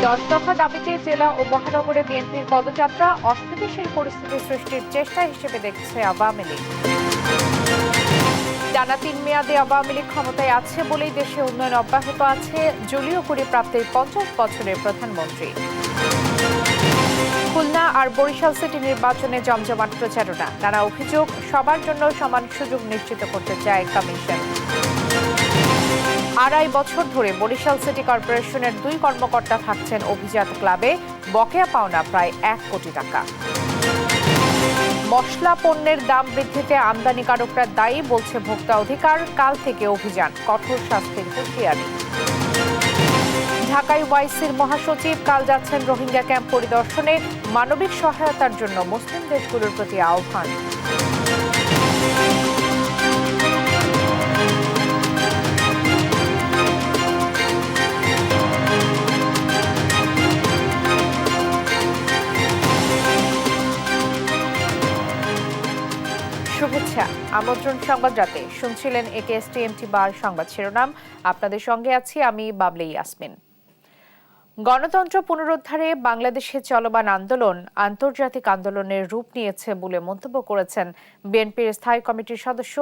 10 দফা দাবিতে জেলা ও মহানগরে বিএনপির পদযাত্রা অস্থিতিশীল পরিস্থিতি সৃষ্টির চেষ্টা হিসেবে দেখছে আওয়ামী লীগ। টানা 3 মেয়াদে আওয়ামী লীগ ক্ষমতায় আছে বলেই দেশে উন্নয়ন অব্যাহত আছে জলীয় কুড়ি প্রাপ্তির 50 বছরের প্রধানমন্ত্রী। খুলনা আর বরিশাল সিটি নির্বাচনে জমজমাট প্রচারণা, নানা অভিযোগ, সবার জন্য সমান সুযোগ নিশ্চিত করতে চায় কমিশন। 2.5 বছর ধরে বরিশাল সিটি কর্পোরেশনের 2 কর্মকর্তা থাকছেন অভিজাত ক্লাবে, বকেয়া পাওনা প্রায় 1 কোটি টাকা। মশলা পণ্যের দাম বৃদ্ধিতে আমদানিকারকরা দায়ী বলছে ভোক্তা অধিকার, কাল থেকে অভিযান, কঠোর শাস্তির হুঁশিয়ারি। ঢাকায় ওয়াইসির মহাসচিব কাল যাচ্ছেন রোহিঙ্গা ক্যাম্প পরিদর্শনে, মানবিক সহায়তার জন্য মুসলিম দেশগুলোর প্রতি আহ্বান। শুভেচ্ছা, আমন্ত্রণ সংবাদ রাতে শুনছিলেন AKSTMT বার সংবাদ শিরোনাম। আপনাদের সঙ্গে আছি আমি বাবলি ইয়াসমিন। গণতন্ত্র পুনরুদ্ধারে বাংলাদেশে চলমান আন্দোলন আন্তর্জাতিক আন্দোলনের রূপ নিয়েছে বলে মন্তব্য করেছেন বিএনপির স্থায়ী কমিটির সদস্য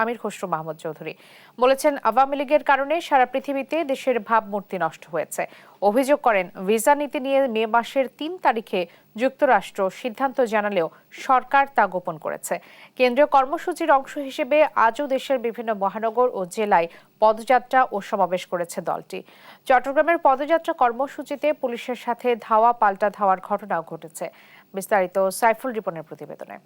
আমির খসরু মাহমুদ চৌধুরী। বলেছেন, আওয়ামী লীগের কারণে সারা পৃথিবীতে দেশের ভাবমূর্তি নষ্ট হয়েছে। অভিযোগ করেন, ভিসা নীতি নিয়ে মে মাসের 3 তারিখে যুক্তরাষ্ট্র সিদ্ধান্ত জানালেও সরকার তা গোপন করেছে। কেন্দ্রীয় কর্মসূচির অংশ হিসেবে আজও দেশের বিভিন্ন মহানগর ও জেলায় পদযাত্রা ও সমাবেশ করেছে দলটি। চট্টগ্রামের পদযাত্রা কর্মসূচিতে পুলিশের সাথে ধাওয়া পাল্টা ধাওয়ার ঘটনাও ঘটেছে। বিস্তারিত সাইফুল রিপনের প্রতিবেদনে।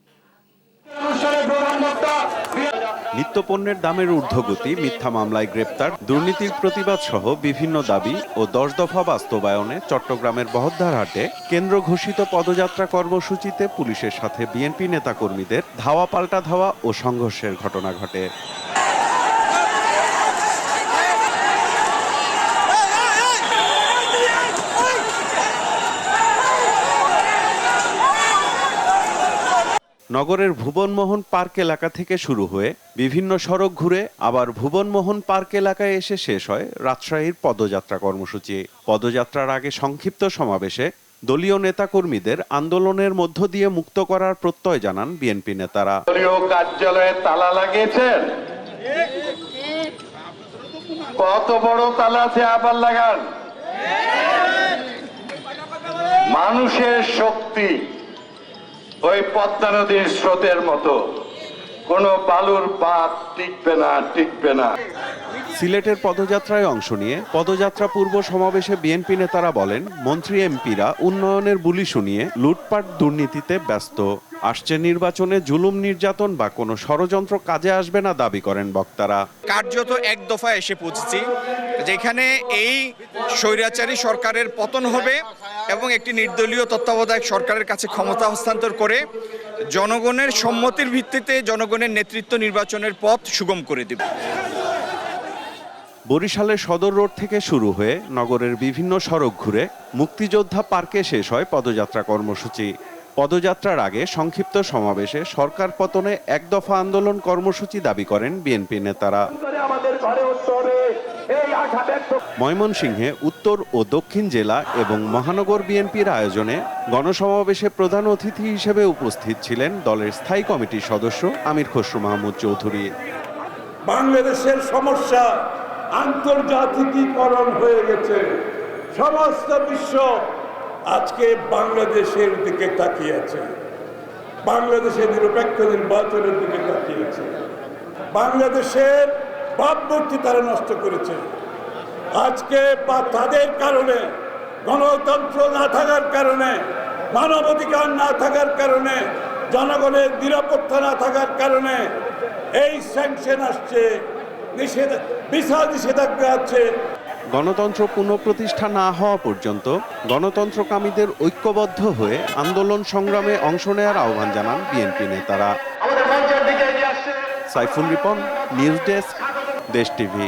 নিত্যপণ্যের দামের ঊর্ধ্বগতি, মিথ্যা মামলায় গ্রেপ্তার, দুর্নীতির প্রতিবাদ সহ বিভিন্ন দাবি ও 10 দফা বাস্তবায়নে চট্টগ্রামের বহদ্দারহাটে কেন্দ্র ঘোষিত পদযাত্রা কর্মসূচিতে পুলিশের সাথে বিএনপি নেতাকর্মীদের ধাওয়া পাল্টা ধাওয়া ও সংঘর্ষের ঘটনা ঘটে। নগরের ভুবনমোহন পার্ক এলাকা থেকে শুরু হয়ে বিভিন্ন সড়ক ঘুরে আবার ভুবনমোহন পার্ক এলাকায় এসে শেষ হয় রাজশাহীর পদযাত্রা কর্মসূচি। পদযাত্রার আগে সংক্ষিপ্ত সমাবেশে দলীয় নেতাকর্মীদের আন্দোলনের মধ্য দিয়ে মুক্ত করার প্রত্যয় জানান বিএনপি নেতারা। দলীয় কার্যালয়ে তালা লাগিয়েছেন, কত বড় তালা আছে আবার লাগান। মানুষের শক্তি ওই পদ্মা নদীর স্রোতের মতো, কোনো বালুর পাত টিকবে না। সিলেটের পদযাত্রায় অংশ নিয়ে পদযাত্রা পূর্ব সমাবেশে বিএনপি নেতারা বলেন, মন্ত্রী এমপিরা উন্নয়নের বুলি শুনিয়ে লুটপাট দুর্নীতিতে ব্যস্ত। আসছে নির্বাচনে জুলুম নির্যাতন বা কোনো ষড়যন্ত্র কাজে আসবে না দাবি করেন বক্তারা। কার্যত এক দফায় এসে পৌঁছেছি, যেখানে এই স্বৈরাচারী সরকারের পতন হবে এবং একটি নির্দলীয় তত্ত্বাবধায়ক সরকারের কাছে ক্ষমতা হস্তান্তর করে জনগণের সম্মতির ভিত্তিতে জনগণের নেতৃত্ব নির্বাচনের পথ সুগম করে দেবে। বরিশালের সদর রোড থেকে শুরু হয়ে নগরের বিভিন্ন সড়ক ঘুরে মুক্তিযোদ্ধা পার্কে শেষ হয় পদযাত্রা কর্মসূচি। পদযাত্রার আগে সংক্ষিপ্ত সমাবেশে সরকার পতনে 1 দফা আন্দোলন কর্মসূচি দাবি করেন বিএনপি নেতারা। ময়মনসিংহে উত্তর ও দক্ষিণ জেলা এবং মহানগর বিএনপির আয়োজনে গণসমাবেশে প্রধান অতিথি হিসেবে উপস্থিত ছিলেন দলের স্থায়ী কমিটির সদস্য আমির খসরু মাহমুদ চৌধুরী। বাংলাদেশের সমস্যা আন্তর্জাতিকীকরণ হয়ে গেছে, সমস্ত বিশ্ব আজকে বাংলাদেশের দিকে তাকিয়ে আছে, বাংলাদেশের নিরপেক্ষ নির্বাচনের দিকে তাকিয়ে আছে। বাংলাদেশের ভাবমূর্তি তারা নষ্ট করেছে। আজকে বা তাদের কারণে, গণতন্ত্র না থাকার কারণে, মানবাধিকার না থাকার কারণে, জনগণের নিরাপত্তা না থাকার কারণে এই স্যাংশন আসছে, ভিসা নিষেধাজ্ঞা আছে। গণতন্ত্র পুনঃপ্রতিষ্ঠা না হওয়া পর্যন্ত গণতন্ত্রকামীদের ঐক্যবদ্ধ হয়ে আন্দোলন সংগ্রামে অংশ নেওয়ার আহ্বান জানান বিএনপি নেতারা। সাইফুল রিপন, নিউজ ডেস্ক, দেশ টিভি।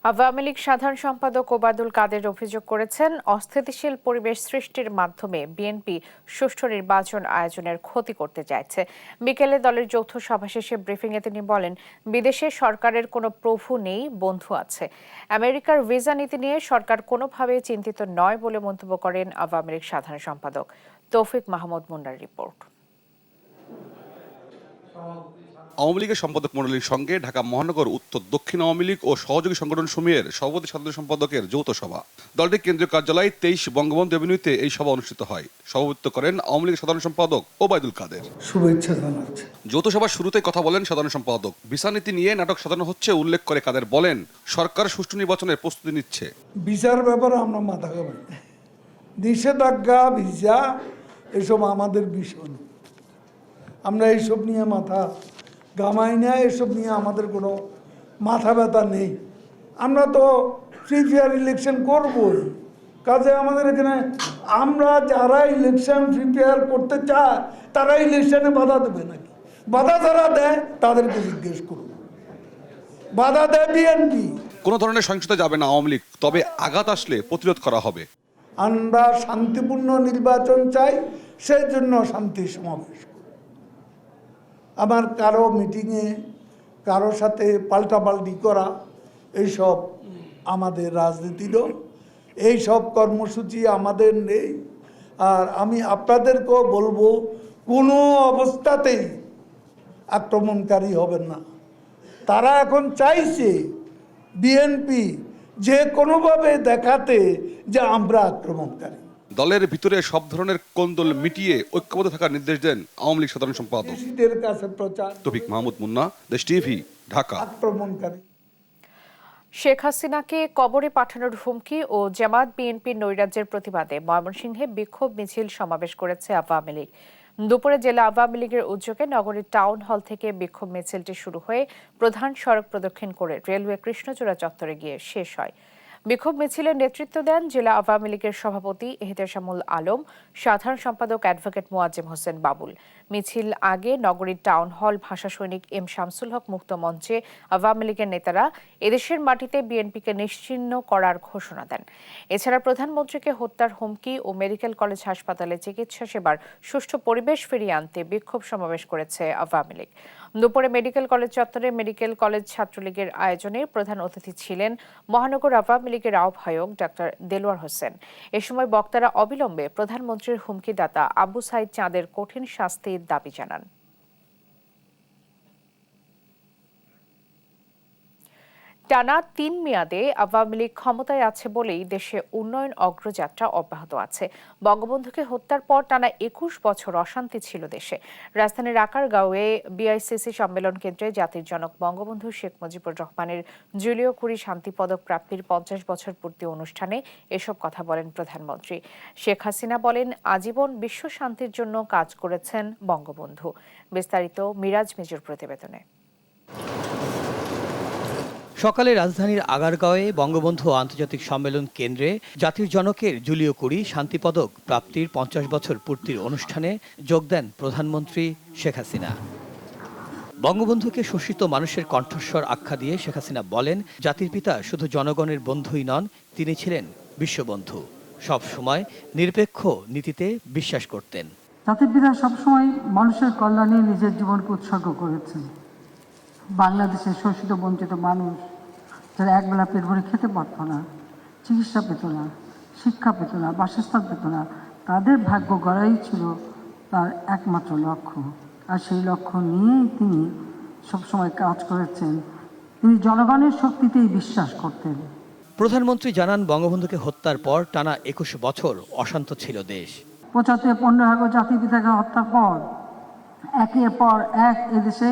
আওয়ামী লীগ সাধারণ সম্পাদক ওবায়দুল কাদের অভিযোগ করেছেন, অস্থিতিশীল পরিবেশ সৃষ্টির মাধ্যমে বিএনপি সুষ্ঠু নির্বাচন আয়োজনের ক্ষতি করতে চাইছে। বিকেলে দলের যৌথ সভা শেষে ব্রিফিংয়ে তিনি বলেন, বিদেশে সরকারের কোনো প্রভু নেই, বন্ধু আছে। আমেরিকার ভিসা নীতি নিয়ে সরকার কোনোভাবেই চিন্তিত নয় বলে মন্তব্য করেন আওয়ামী লীগ সাধারণ সম্পাদক। তৌফিক মাহমুদ মুন্নার রিপোর্ট। আওয়ামী লীগের সম্পাদক মণ্ডলীর সঙ্গে ঢাকা মহানগর উত্তর দক্ষিণ আওয়ামী লীগ ও সহযোগী সংগঠন সমূহের সভাপতি সাধারণ সম্পাদকের যৌথ সভা। দলটির কেন্দ্রীয় কার্যালয় 23 বঙ্গবন্ধু এভিনিউতে এই সভা অনুষ্ঠিত হয়। সভাপতিত্ব করেন আওয়ামী লীগের সাধারণ সম্পাদক ওবায়দুল কাদের। শুভেচ্ছা জানাচ্ছি। যৌথ সভার শুরুতেই কথা বলেন সাধারণ সম্পাদক। ভিসা নীতি নিয়ে নাটক সাজানো হচ্ছে উল্লেখ করে কাদের বলেন, সরকার সুষ্ঠু নির্বাচনের প্রস্তুতি নিচ্ছে। ভিসার ব্যাপারে আমরা মাথা ঘামাই, নিষেধাজ্ঞা ভিসা এসব আমাদের বিষয় না। আমরা এইসব নিয়ে মাথা গামাই না, এসব নিয়ে আমাদের কোনো মাথা ব্যথা নেই। আমরা তো ফ্রি ফেয়ার ইলেকশন করবই। কাজে আমাদের এখানে আমরা যারা ইলেকশন ফ্রি ফেয়ার করতে চায় তারা ইলেকশনে বাধা দেবে নাকি? বাধা যারা দেয় তাদেরকে জিজ্ঞেস করুন। বাধা দেয় বিএনপি। কোনো ধরনের সহিংসতা যাবে না আওয়ামী লীগ, তবে আঘাত আসলে প্রতিরোধ করা হবে। আমরা শান্তিপূর্ণ নির্বাচন চাই, সেই জন্য শান্তি সমাবেশ। আমার কারো মিটিংয়ে কারোর সাথে পাল্টাপাল্টি করা এইসব আমাদের রাজনীতিরও, এইসব কর্মসূচি আমাদের নেই। আর আমি আপনাদেরকেও বলবো, কোনো অবস্থাতেই আক্রমণকারী হবেন না। তারা এখন চাইছে বিএনপি যে কোনোভাবে দেখাতে যে আমরা আক্রমণকারী। দলের ভিতরে সব ধরনের কোন্দল মিটিয়ে ঐক্যবদ্ধ থাকার নির্দেশ দেন আওয়ামী লীগ সাধারণ সম্পাদক। কাছে প্রচার। তৌফিক মাহমুদ মুন্না, দেশ টিভি, ঢাকা। আক্রমণকারী। শেখ হাসিনাকে কবরে পাঠানোর হুমকি ও জামাত বিএনপির নৈরাজ্যের প্রতিবাদে ময়মনসিংহে বিক্ষোভ মিছিল সমাবেশ করেছে আওয়ামী লীগ। দুপুরে জেলা আওয়ামী লীগের উদ্যোগে নগরীর টাউন হল থেকে বিক্ষোভ মিছিলটি শুরু হয়ে প্রধান সড়ক প্রদক্ষিণ করে রেলওয়ে কৃষ্ণচূড়া চত্বরে গিয়ে শেষ হয়। বিক্ষোভ মিছিলের নেতৃত্ব দেন জেলা আওয়ামী লীগের সভাপতি এহতেশামুল আলম, সাধারণ সম্পাদক অ্যাডভোকেট মোয়াজ্জেম হোসেন বাবুল। মিছিল আগে নগরীর টাউন হল ভাষা সৈনিক এম শামসুল হক মুক্ত মঞ্চে আওয়ামী লীগের নেতারা এদেশের মাটিতে বিএনপিকে নিশ্চিহ্ন করার ঘোষণা দেন। এছাড়া প্রধানমন্ত্রীকে হত্যার হুমকি ও মেডিকেল কলেজ হাসপাতালে চিকিৎসা সেবার সুষ্ঠু পরিবেশ ফিরিয়ে আনতে বিক্ষোভ সমাবেশ করেছে আওয়ামী লীগ। দুপুরে মেডিকেল কলেজ চত্বরে মেডিকেল কলেজ ছাত্রলীগের আয়োজনে প্রধান অতিথি ছিলেন মহানগর আওয়ামী লীগের আহ্বায়ক ডাক্তার দেলোয়ার হোসেন। এ সময় বক্তারা অবিলম্বে প্রধানমন্ত্রীর হুমকিদাতা আবু সাইদ চাঁদের কঠিন শাস্তির দাবি জানান। টানা 3 মেয়াদে আওয়ামী লীগ ক্ষমতায় আছে বলেই দেশে উন্নয়ন অগ্রযাত্রা অব্যাহত আছে। বঙ্গবন্ধুকে হত্যার পর টানা 21 বছর অশান্তি ছিল দেশে। রাজধানীর আকারগাঁওয়ে বিআইসিসি সম্মেলন কেন্দ্রে জাতির জনক বঙ্গবন্ধু শেখ মুজিবুর রহমানের জুলিও কুরি শান্তি পদক প্রাপ্তির 50 বছর পূর্তি অনুষ্ঠানে এসব কথা বলেন প্রধানমন্ত্রী। শেখ হাসিনা বলেন, আজীবন বিশ্ব শান্তির জন্য কাজ করেছেন বঙ্গবন্ধু। বিস্তারিত মিরাজ মিজুর প্রতিবেদনে। সকালে রাজধানীর আগারগাঁওয়ে বঙ্গবন্ধু আন্তর্জাতিক সম্মেলন কেন্দ্রে জাতির জনকের জুলিও কুরি শান্তিপদক প্রাপ্তির 50 বছর পূর্তির অনুষ্ঠানে যোগ দেন প্রধানমন্ত্রী শেখ হাসিনা। বঙ্গবন্ধুকে শোষিত মানুষের কণ্ঠস্বর আখ্যা দিয়ে শেখ হাসিনা বলেন, জাতির পিতা শুধু জনগণের বন্ধুই নন, তিনি ছিলেন বিশ্ববন্ধু। সব সময় নিরপেক্ষ নীতিতে বিশ্বাস করতেন। জাতির পিতা সবসময় মানুষের কল্যাণে নিজের জীবনকে উৎসর্গ করেছেন। বাংলাদেশের শোষিত বঞ্চিত মানুষ যারা একবেলা পেট ভরে খেতে পারত না, চিকিৎসা পেত না, শিক্ষা পেত না, বাসস্থান পেত না, তাদের ভাগ্য গড়াই ছিল তার একমাত্র লক্ষ্য। আর সেই লক্ষ্য নিয়েই তিনি সবসময় কাজ করেছেন। তিনি জনগণের শক্তিতেই বিশ্বাস করতেন। প্রধানমন্ত্রী জানান, বঙ্গবন্ধুকে হত্যার পর টানা 21 বছর অশান্ত ছিল দেশ। 75-15 আগস্ট জাতির পিতাকে হত্যার পর একের পর এক এদেশে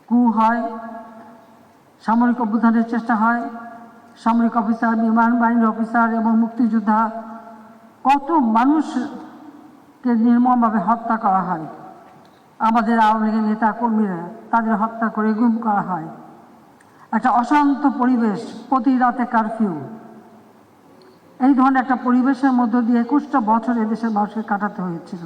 কু হয়, সামরিক অভ্যুত্থানের চেষ্টা হয়, সামরিক অফিসার, বিমান বাহিনীর অফিসার এবং মুক্তিযোদ্ধা কত মানুষকে নির্মমভাবে হত্যা করা হয়। আমাদের আওয়ামী লীগের নেতা কর্মীরা তাদের হত্যা করে গুম করা হয়। একটা অশান্ত পরিবেশ, প্রতি রাতে কারফিউ, এই ধরনের একটা পরিবেশের মধ্য দিয়ে 21টা বছর এদেশের মানুষকে কাটাতে হয়েছিল।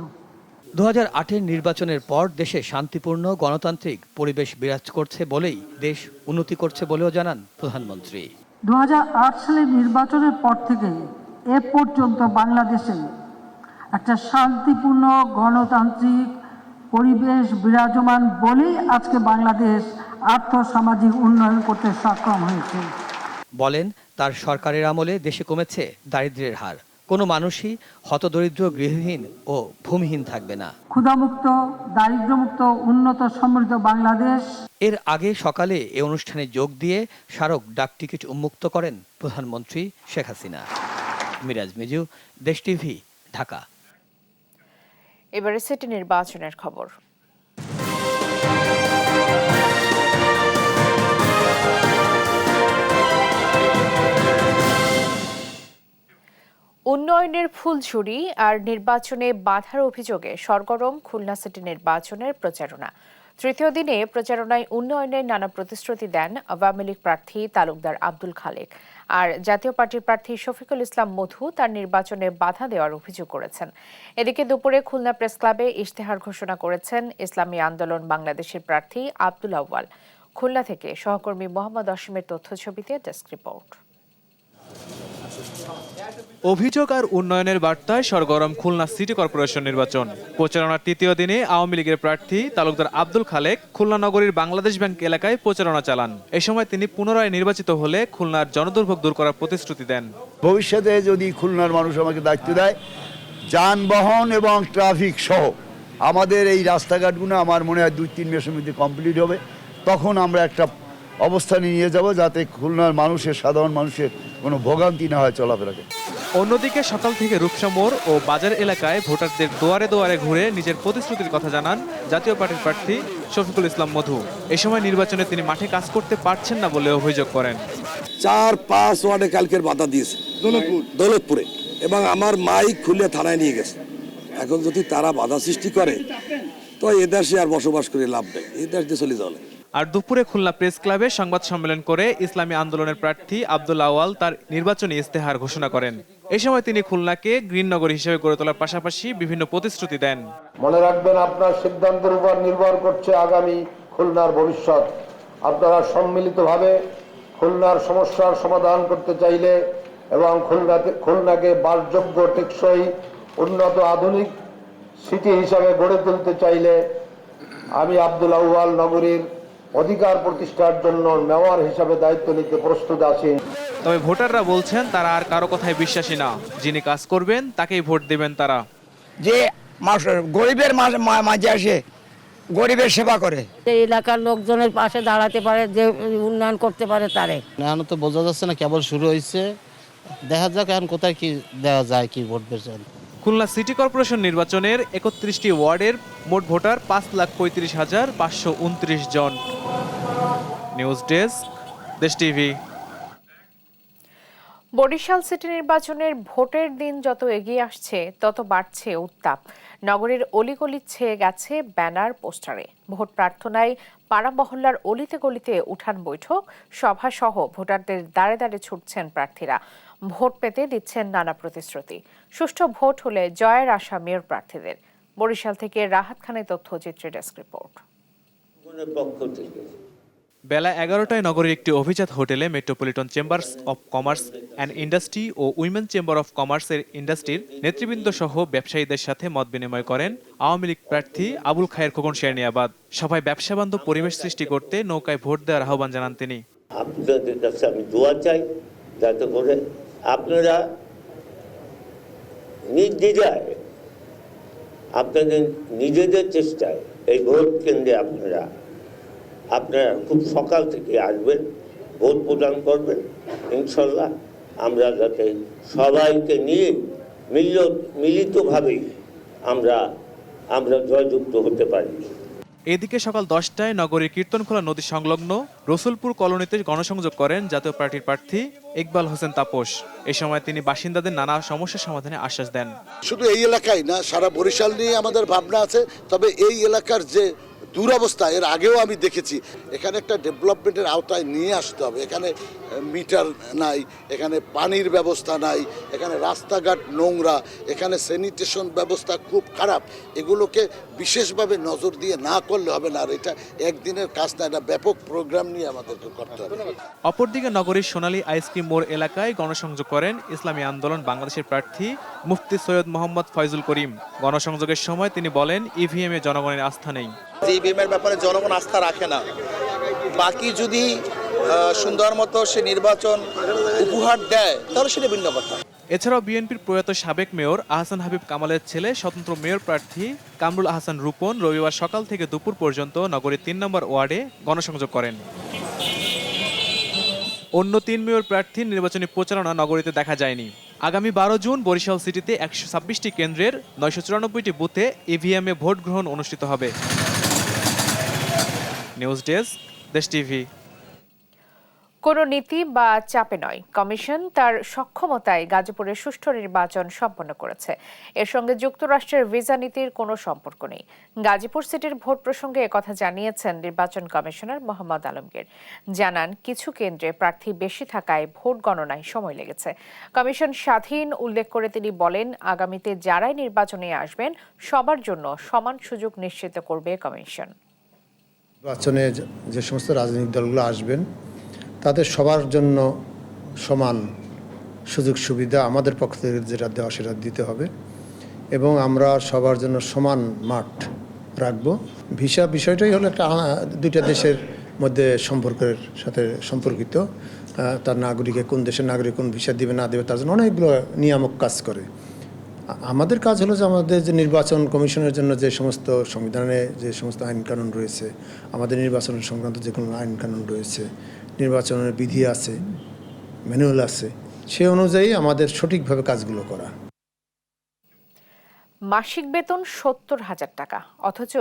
2008-এর নির্বাচনের পর দেশে শান্তিপূর্ণ গণতান্ত্রিক পরিবেশ বিরাজ করছে বলেই দেশ উন্নতি করছে বলেও জানান প্রধানমন্ত্রী। 2008 সালের নির্বাচনের পর থেকে এ পর্যন্ত বাংলাদেশে একটা শান্তিপূর্ণ গণতান্ত্রিক পরিবেশ বিরাজমান বলেই আজকে বাংলাদেশ আর্থসামাজিক উন্নয়ন করতে সক্ষম হয়েছে। বলেন, তার সরকারের আমলে দেশে কমেছে দারিদ্র্যের হার। কোনো মানুষই হতদরিদ্র, গৃহহীন ও ভূমিহীন থাকবে না। ক্ষুধামুক্ত, দারিদ্র্যমুক্ত, উন্নত সমৃদ্ধ বাংলাদেশ। এর আগে সকালে এ অনুষ্ঠানে যোগ দিয়ে স্মারক ডাকটিকিট উন্মুক্ত করেন প্রধানমন্ত্রী শেখ হাসিনা। মিরাজ মিজু, দেশ টিভি, ঢাকা। এবারে সিটি নির্বাচনের খবর। উন্নয়নের ফুলঝুরি আর নির্বাচনে বাধার অভিযোগে সরগরম খুলনা সিটি নির্বাচনের প্রচারণা। তৃতীয় দিনে প্রচারণায় উন্নয়নের নানা প্রতিশ্রুতি দেন আওয়ামী লীগ প্রার্থী তালুকদার আব্দুল খালেক। আর জাতীয় পার্টির প্রার্থী শফিকুল ইসলাম মধু তার নির্বাচনে বাধা দেওয়ার অভিযোগ করেছেন। এদিকে দুপুরে খুলনা প্রেস ক্লাবে ইশতেহার ঘোষণা করেছেন ইসলামী আন্দোলন বাংলাদেশের প্রার্থী আব্দুল আউয়াল। খুলনা থেকে সহকর্মী মোহাম্মদ অসীমের তথ্যছবিতে ডেস্ক রিপোর্ট। অভিযোগ আর উন্নয়নের বার্তায় সরগরম খুলনা সিটি কর্পোরেশন নির্বাচন। প্রচারণার তৃতীয় দিনে আওয়ামী লীগের প্রার্থী তালুকদার আব্দুল খালেক খুলনা নগরীর বাংলাদেশ ব্যাংক এলাকায় প্রচারণা চালান। এ সময় তিনি পুনরায় নির্বাচিত হলে খুলনার জনদুর্ভোগ দূর করার প্রতিশ্রুতি দেন। ভবিষ্যতে যদি খুলনার মানুষ আমাকে দায়িত্ব দেয়, যানবাহন এবং ট্রাফিক সহ আমাদের এই রাস্তাঘাটগুলো আমার মনে হয় 2-3 মাসের মধ্যে কমপ্লিট হবে। তখন আমরা একটা অবস্থানে নিয়ে যাব যাতে খুলনার মানুষের, সাধারণ মানুষের কোনো ভোগান্তি না হয় চলাফেরাকে। অন্যদিকে সকাল থেকে রূপসা মোড় ও বাজার এলাকায় ভোটারদের দুয়ারে দুয়ারে ঘুরে নিজের প্রতিশ্রুতির কথা জানান জাতীয় পার্টির প্রার্থী শফিকুল ইসলাম মধু। এ সময় নির্বাচনে তিনি মাঠে কাজ করতে পারছেন না বলে অভিযোগ করেন। 4-5 ওয়ার্ডে কালকের বাধা দিয়েছে দৌলতপুরে, এবং আমার মাইক খুলে থানায় নিয়ে গেছে। এখন যদি তারা বাধা সৃষ্টি করে তো এ দেশে আর বসবাস করে লাভ নেই, এই দেশ দিয়ে চলে যাবে। আর দুপুরে খুলনা প্রেস ক্লাবে সংবাদ সম্মেলন করে ইসলামী আন্দোলনের প্রার্থী আব্দুল আউয়াল তার নির্বাচনী ইশতেহার ঘোষণা করেন। এই সময় তিনি খুলনাকে গ্রিন নগর হিসেবে গড়ে তোলার পাশাপাশি বিভিন্ন প্রতিশ্রুতি দেন। মনে রাখবেন, আপনার সিদ্ধান্তের উপর নির্ভর করছে আগামী খুলনার ভবিষ্যৎ। আপনারা সম্মিলিতভাবে খুলনার সমস্যার সমাধান করতে চাইলে এবং খুলনাকে বাসযোগ্য, টেকসই, উন্নত, আধুনিক সিটি হিসাবে গড়ে তুলতে চাইলে আমি আব্দুল আউয়াল নগরীর অধিকার প্রতিষ্ঠার জন্য মেয়র হিসাবে দায়িত্ব নিতে প্রস্তুত আছি। তবে ভোটাররা বলছেন তারা আর কারো কথায় বিশ্বাসী না, যিনি কাজ করবেন তাকেই ভোট দেবেন তারা। যে গরিবের মাঝে আসে গরিবের সেবা করে, এই এলাকার লোকজনের পাশে দাঁড়াতে পারে, যে উন্নয়ন করতে পারে তারে। এখন তো বোঝা যাচ্ছে না, কেবল শুরু হয়েছে, দেখা যাক এখন কোথায় কি দেওয়া যায়, কি ভোট বেচেন। খুলনা সিটি কর্পোরেশন নির্বাচনের 31টি ওয়ার্ডের মোট ভোটার 5,35,529 জন। নিউজ ডেস্ক, দেশ টিভি। বরিশাল সিটি নির্বাচনের ভোটের দিন যত এগিয়ে আসছে তত বাড়ছে উত্তাপ। নগরের অলিগলি ছেয়ে গেছে ব্যানার, পোস্টারে। ভোট প্রার্থনায় পাড়া মহল্লার অলিতে গলিতে উঠান বৈঠক, সভা সহ ভোটারদের দাঁড়ে দাঁড়ে ছুটছেন প্রার্থীরা। ভোট পেতে দিচ্ছেন নানা প্রতিশ্রুতি। সুষ্ঠু ভোট হলে জয়ের আশা মেয়র প্রার্থীদের। বরিশাল থেকে রাহাত খানের তথ্যচিত্রে ডেস্ক রিপোর্ট। বেলা 11টায় নগরীর একটি অভিজাত হোটেলে metropolitan chambers of commerce and industry ও উইমেন চেম্বার অব কমার্সের ইন্ডাস্ট্রির নেতৃবৃন্দ সহ ব্যবসায়ীদের সাথে মত বিনিময় করেন আওয়ামী লীগ প্রার্থী আবুল খায়ের খোকন শেরনিয়াবাদ। সভায় ব্যবসাবান্ধব পরিবেশ সৃষ্টি করতে নৌকায় ভোট দেওয়ার আহ্বান জানান তিনি। আপনাদের কাছে আমি দোয়া চাই, যাতে করে আপনারা নির্দ্বিধায় আপনাদের নিজেদের চেষ্টায় এই ভোট কেন্দ্রে আপনারা খুব সকাল থেকে আসবেন, ভোট প্রদান করবেন। ইনশাল্লাহ আমরা যাতে সবাইকে নিয়ে মিলিতভাবেই আমরা জয়যুক্ত হতে পারি। এদিকে সকাল 10টায় নগরীর কীর্তনখোলা নদী সংলগ্ন রসুলপুর কলোনিতে গণসংযোগ করেন জাতীয় পার্টির প্রার্থী ইকবাল হোসেন তাপস। এই সময় তিনি বাসিন্দাদের নানা সমস্যার সমাধানে আশ্বাস দেন। শুধু এই এলাকায় না, সারা বরিশাল নিয়ে আমাদের ভাবনা আছে। তবে এই এলাকার যে দুরবস্থা এর আগেও আমি দেখেছি। এখানে একটা ডেভেলপমেন্টের আওতায় নিয়ে আসতে হবে। এখানে মিটার নাই, এখানে পানির ব্যবস্থা নাই, এখানে রাস্তাঘাট নোংরা, এখানে স্যানিটেশন ব্যবস্থা খুব খারাপ। এগুলোকে বিশেষভাবে নজর দিয়ে না করলে হবে না। আর এটা একদিনের কাজ না, এটা ব্যাপক প্রোগ্রাম নিয়ে আমাদেরকে করতে হবে। অপরদিকে নগরীর সোনালী আইসক্রিম মোড় এলাকায় গণসংযোগ করেন ইসলামী আন্দোলন বাংলাদেশের প্রার্থী মুফতি সৈয়দ মোহাম্মদ ফয়জুল করিম। গণসংযোগের সময় তিনি বলেন, ইভিএমে জনগণের আস্থা নেই। ইভিএমের ব্যাপারে জনগণ আস্থা রাখে না। বাকি যদি সুন্দর মতো সে নির্বাচন উপহার দেয় তাহলে সেটা ভিন্ন কথা। এছাড়াও বিএনপির প্রয়াত সাবেক মেয়র আহসান হাবিব কামালের ছেলে স্বতন্ত্র মেয়র প্রার্থী কামরুল আহসান রূপন রবিবার সকাল থেকে দুপুর পর্যন্ত নগরীর ৩ নম্বর ওয়ার্ডে গণসংযোগ করেন। অন্য ৩ মেয়র প্রার্থীর নির্বাচনী প্রচারণা নগরীতে দেখা যায়নি। আগামী ১২ জুন বরিশাল সিটিতে ১২৬টি কেন্দ্রের ৯৯৪টি বুথে ইভিএমে ভোট গ্রহণ অনুষ্ঠিত হবে। নিউজ ডেস্ক, দেশ টিভি। কোনো নীতি বা চাপে নয়, কমিশন তার সক্ষমতায় গাজীপুরে সুষ্ঠু নির্বাচন সম্পন্ন করেছে। এর সঙ্গে যুক্তরাষ্ট্রের ভিসা নীতির কোনো সম্পর্ক নেই। গাজীপুর সিটির ভোট প্রসঙ্গে একথা জানিয়েছেন নির্বাচন কমিশনার মোহাম্মদ আলমগীর। জানান, কিছু কেন্দ্রে প্রার্থী বেশি থাকায় ভোট গণনায় সময় লেগেছে। কমিশন স্বাধীন উল্লেখ করে তিনি বলেন, আগামীতে যারাই নির্বাচনে আসবেন সবার জন্য সমান সুযোগ নিশ্চিত করবে কমিশন। নির্বাচনে যে সমস্ত রাজনৈতিক দলগুলো আসবেন তাদের সবার জন্য সমান সুযোগ সুবিধা আমাদের পক্ষ থেকে যেটা দেওয়া সেটা দিতে হবে এবং আমরা সবার জন্য সমান মাঠ রাখব। ভিসা বিষয়টাই হলো একটা দুইটা দেশের মধ্যে সম্পর্কের সাথে সম্পর্কিত। তার নাগরিকে কোন দেশের নাগরিক কোন ভিসা দিবে না দেবে তার জন্য অনেকগুলো নিয়ামক কাজ করে। আমাদের কাজ হলো যে আমাদের যে নির্বাচন কমিশনের জন্য যে সমস্ত সংবিধানে যে সমস্ত আইনকানুন রয়েছে, আমাদের নির্বাচন সংক্রান্ত যে কোনো আইনকানুন রয়েছে, নির্বাচনের বিধি আছে, ম্যানুয়াল আছে, সে অনুযায়ী আমাদের সঠিকভাবে কাজগুলো করা। মাসিক বেতন ৭০,০০০ টাকা, অথচ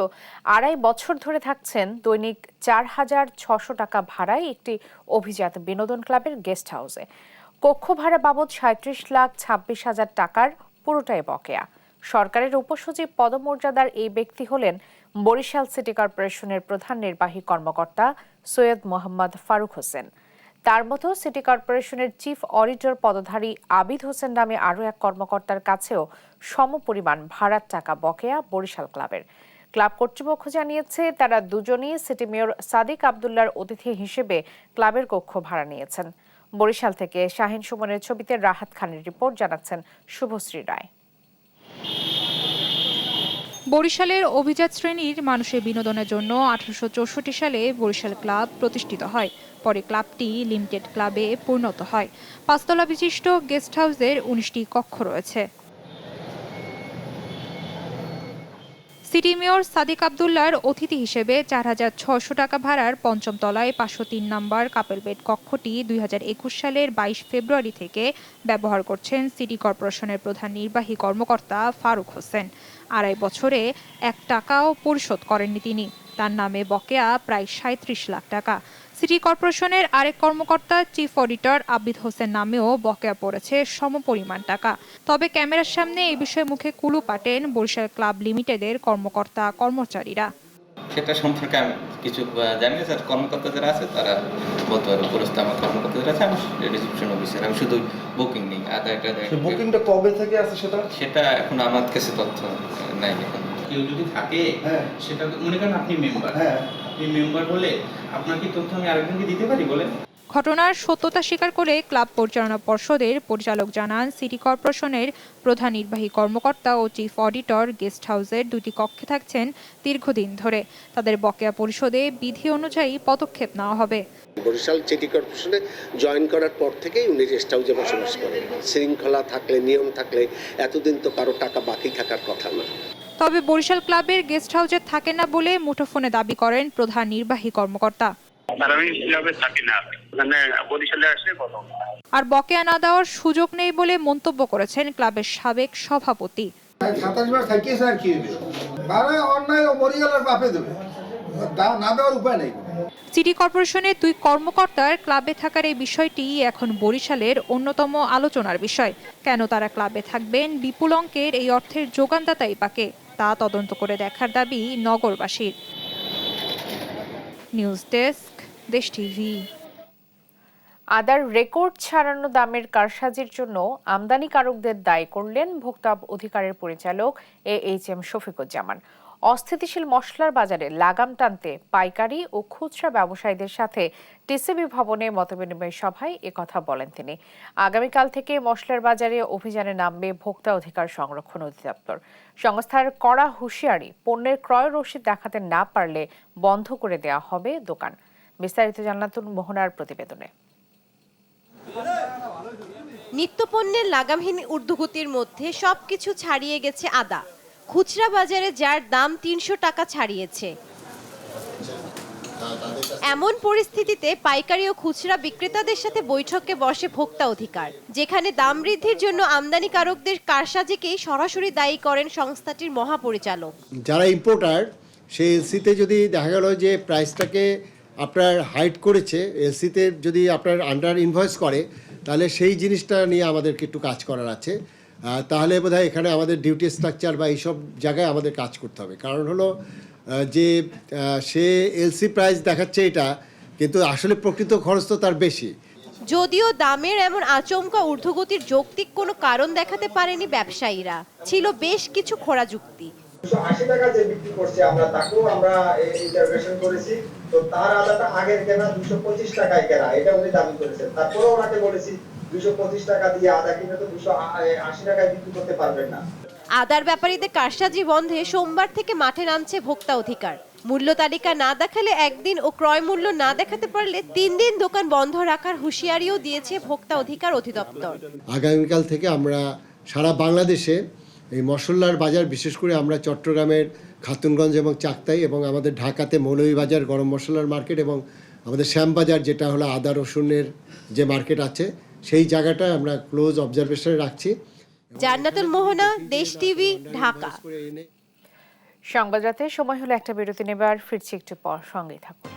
২.৫ বছর ধরে থাকছেন দৈনিক ৪,৬০০ টাকা ভাড়ায় একটি অভিজাত বিনোদন ক্লাবের গেস্ট হাউসে। কক্ষ ভাড়া বাবদ ৩৭,২৬,০০০ টাকার পুরোটাই বকেয়া। সরকারের উপসচিব পদমর্যাদার এই ব্যক্তি হলেন বরিশাল সিটি কর্পোরেশনের প্রধান নির্বাহী কর্মকর্তা সৈয়দ মোহাম্মদ ফারুক হোসেন। তার মতো সিটি কর্পোরেশনের চিফ অডিটর পদধারী আবিদ হোসেন নামে আরও এক কর্মকর্তার কাছেও সমপরিমাণ ভাড়ার টাকা বকেয়া বরিশাল ক্লাবের। ক্লাব কর্তৃপক্ষ জানিয়েছে, তারা দুজনই সিটি মেয়র সাদিক আবদুল্লার অতিথি হিসেবে ক্লাবের কক্ষ ভাড়া নিয়েছেন। বরিশাল থেকে শাহিন সুমনের ছবিতে রাহাত খানের রিপোর্ট, জানাচ্ছেন শুভশ্রী রায়। বরিশালের অভিজাত শ্রেণীর মানুষের বিনোদনের জন্য 1864 সালে বরিশাল ক্লাব প্রতিষ্ঠিত হয়। পরে ক্লাবটি লিমিটেড ক্লাবে পরিণত হয়। ৫ তলা বিশিষ্ট গেস্ট হাউসের 19টি কক্ষ রয়েছে। সিটি মেয়র সাদিক আবদুল্লার অতিথি হিসেবে ৪,৬০০ টাকা ভাড়ার ৫ম তলায় ৫০৩ নম্বর কাপেল বেড কক্ষটি ২০২১ সালের ২২ ফেব্রুয়ারি থেকে ব্যবহার করছেন সিটি কর্পোরেশনের প্রধান নির্বাহী কর্মকর্তা ফারুক হোসেন। ২.৫ বছরে ১ টাকাও পরিশোধ করেননি তিনি। তার নামে বকেয়া প্রায় ৩৭ লাখ টাকা। সিটি কর্পোরেশনের আরেক কর্মকর্তা চিফ অডিটর আবিদ হোসেন নামেও বকেয়া পড়েছে সমপরিমাণ টাকা। তবে ক্যামেরার সামনে এই বিষয়ে মুখে কুলু পাটেন বরিশাল ক্লাব লিমিটেডের কর্মকর্তা কর্মচারীরা। সেটা সম্পর্কে আমি কিছু জানি না, স্যার কর্মকর্তা যারা আছে তারা বলতে পারবে। পুরস্ত আমার কর্মকর্তা যারা আছে, আমি রিসেপশন অফিসার, আমি শুধু বুকিং নিই। বুকিংটা কবে থেকে আছে সেটা এখন আমার কাছে তথ্য নাই। এখন কেউ যদি থাকে সেটা মনে করেন আপনি মেম্বার, আপনি মেম্বার বলে আপনার কি তথ্য আমি আরেকজনকে দিতে পারি বলেন। ঘটনার সত্যতা স্বীকার করে ক্লাব পরিচালনা পর্ষদের পরিচালক জানান, সিটি কর্পোরেশনের প্রধান নির্বাহী কর্মকর্তা ও চিফ অডিটর গেস্ট হাউসের 2টি কক্ষে থাকছেন দীর্ঘদিন ধরে। তাদের বকেয়া পরিশোধে বিধি অনুযায়ী পদক্ষেপ নেওয়া হবে। বরিশাল সিটি কর্পোরেশনে জয়েন করার পর থেকেই উনি গেস্ট হাউসে বসবাস করেন। শৃঙ্খলা থাকলে, নিয়ম থাকলে এতদিন তো কারো টাকা বাকি থাকার কথা না। তবে বরিশাল ক্লাবের গেস্ট হাউসে থাকে না বলে মুঠোফোনে দাবি করেন প্রধান নির্বাহী কর্মকর্তা। আর বকেয়া না দেওয়ার সুযোগ নেই বলে মন্তব্য করেছেন ক্লাবের সাবেক সভাপতি। সিটি কর্পোরেশনের 2 কর্মকর্তার ক্লাবে থাকার এই বিষয়টি এখন বরিশালের অন্যতম আলোচনার বিষয়। কেন তারা ক্লাবে থাকবেন, বিপুল অঙ্কের এই অর্থের যোগানদাতাই পাকে, তা তদন্ত করে দেখার দাবি নগরবাসীর। নিউজ ডেস্ক, দেশ টিভি। আদার রেকর্ড ছাড়ানো দামের কারসাজির জন্য আমদানিকারকদের দায়ী করলেন ভোক্তা অধিকারের পরিচালক AHM শফিকুজ্জামান। অস্থিতিশীল মশলার বাজারে লাগাম টানতে পাইকারি ও খুচরা ব্যবসায়ীদের সাথে টিসিবি ভবনে মতবিনিময় সভায় একথা বলেন তিনি। আগামীকাল থেকে মশলার বাজারে অভিযানে নামবে ভোক্তা অধিকার সংরক্ষণ অধিদপ্তর। সংস্থার কড়া হুঁশিয়ারি, পণ্যের ক্রয় রসিদ দেখাতে না পারলে বন্ধ করে দেওয়া হবে দোকান। বিস্তারিত জান্নাতুল মোহনার প্রতিবেদনে। নিত্যপণ্যের লাগামহীন ঊর্ধ্বগতির মধ্যে সবকিছু ছাড়িয়ে গেছে আদা। খুচরা বাজারে যার দাম 300 টাকা ছাড়িয়েছে। এমন পরিস্থিতিতে পাইকারি ও খুচরা বিক্রেতাদের সাথে বৈঠকে বসে ভোক্তা অধিকার, যেখানে দাম বৃদ্ধির জন্য আমদানিকারকদের কারসাজিকেই সরাসরি দায়ী করেন সংস্থাটির মহাপরিচালক। যারা ইম্পোর্টার, সেই এলসিতে যদি দেখা গেল যে প্রাইসটাকে আপনার হাইড করেছে, এলসিতে যদি আপনার আন্ডার ইনভয়েস করে, তাহলে সেই জিনিসটা নিয়ে আমাদেরকে একটু কাজ করার আছে। তাহলে বোধহয় এখানে আমাদের ডিউটি স্ট্রাকচার বা এইসব জায়গায় আমাদের কাজ করতে হবে। কারণ হলো যে সে এলসি প্রাইস দেখাচ্ছে এটা, কিন্তু আসলে প্রকৃত খরচ তো তার বেশি। যদিও দামের এমন আচমকা ঊর্ধ্বগতির যৌক্তিক কোনো কারণ দেখাতে পারেনি ব্যবসায়ীরা, ছিল বেশ কিছু খোঁড়া যুক্তি। 280 টাকা যে বিক্রি করছে আমরা তাকেও আমরা ইন্টারভেনশন করেছি, তো তার আদাটা আগের কেনা 225 টাকায় কেনা, এটা উনি দাবি করেছেন। তারপরে ওনাকে বলেছি 225 টাকা দিয়ে আদা কিনে তো 280 টাকায় বিক্রি করতে পারবেন না। আদার ব্যাপারীদের কারসাজি বন্ধে সোমবার থেকে মাঠে নামছে ভোক্তা অধিকার। মূল্য তালিকা না দেখালে একদিন ও ক্রয় মূল্য না দেখাতে পারলে 3 দিন দোকান বন্ধ রাখার হুঁশিয়ারিও দিয়েছে ভোক্তা অধিকার অধিদপ্তর। আগামীকাল থেকে আমরা সারা বাংলাদেশে এই মশলার বাজার, বিশেষ করে আমরা চট্টগ্রামের খাতুনগঞ্জ এবং চাকতাই এবং আমাদের ঢাকাতে মৌলভীবাজার গরম মশলার মার্কেট এবং আমাদের শ্যামবাজার যেটা হলো আদা রসুনের যে মার্কেট আছে, সেই জায়গাটায় আমরা ক্লোজ অবজারভেশনে রাখছি। জান্নাতুল মোহনা, দেশ টিভি, ঢাকা। সংবাদ রাতে সময় হলো একটা বিরতি নেবার, ফিরছি একটু পর, সঙ্গেই থাকুন।